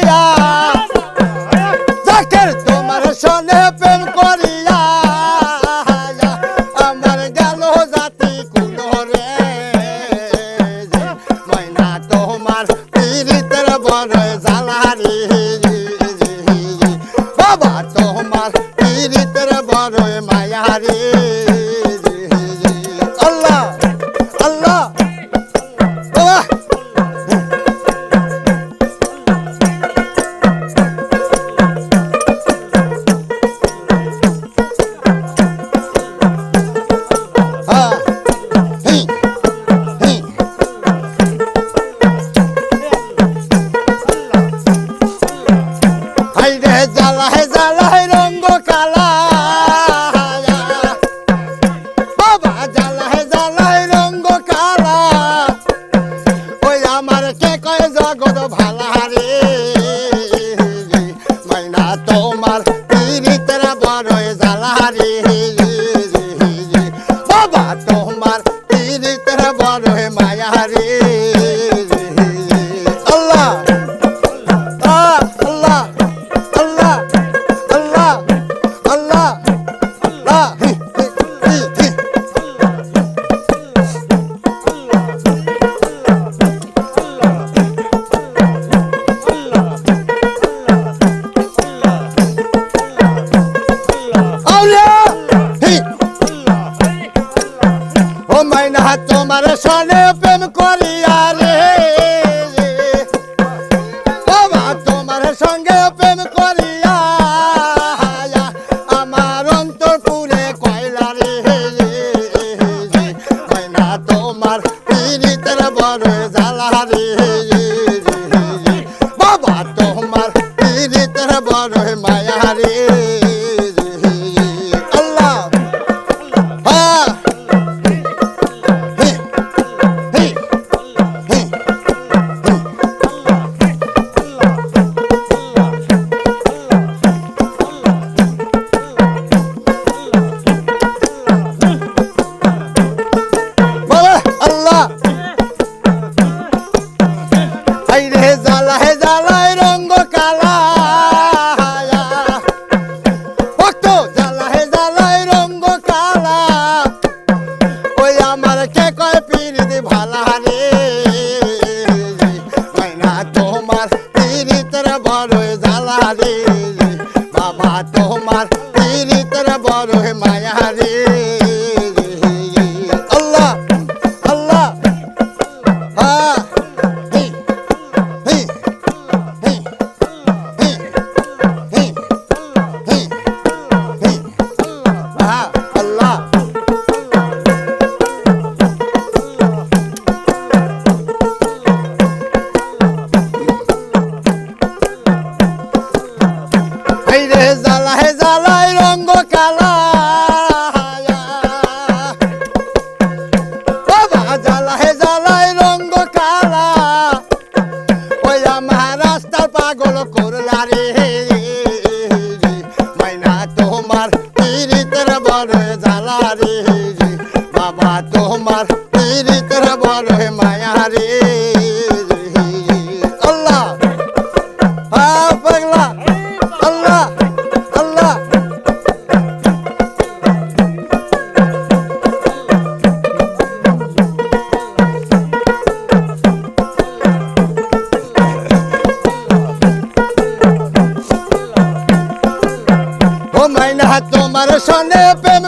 করিয়া জাকের তোমার সনে প্রেম করিয়া আমার গেল জাতি কুলরে ময়না তোমার পীড়িতের বড় জ্বালারি বাবা তোমার পীড়িতের বড় মায়ারি আল্লাহ আল্লাহ বাবা জ্বালায় জ্বালায় রঙ্গ কালা বাবা জ্বালায় জ্বালায় রঙ্গ কালা ওই আমার কে কয় জগৎ ভালা রে মাইনা তোমার পীড়িতের বড় জ্বালা রে বাবা তোমার পীড়িতের বড় মায়া রে আল্লাহ আল্লাহ আল্লাহ আল্লাহ আল্লাহ আল্লাহ ও মাইনা তোমার সনে প্রেম করিয়া রে বাবা তোমার সঙ্গে প্রেম করিয়া আমার অন্তর পুরে কয়লা রে মাইনা তোমার পীড়িতের বড় জ্বালা রে বাবা তোমার পীড়িতের বড় মায়া রে আল্লাহ হ্যাঁ জ্বালায় জ্বালায় রঙ্গ কালা ভক্ত জ্বালায় জ্বালায় রঙ্গ কালা ওই আমার কে কয় পীড়িত ভালা রে মাইনা তোমার পীড়িতের বড় জ্বালা রে বাবা তোমার পীড়িতের বড় মায়া রে আল্লাহ আল্লাহ হ্যাঁ আল্লাহ জ্বালায় জ্বালায় রঙ্গ কালা বাবা জ্বালায় জ্বালায় রঙ্গ কালা ওই আমার রাস্তার পাগল করলা রে মাইনা তোমার পীড়িতের বড় জ্বালা রে বাবা তোমার পীড়িতের বড় মায়া রে আল্লাহ হ্যাঁ পাগলা আল্লাহ আল্লাহ ও মাইনা তোমার সনে প্রেম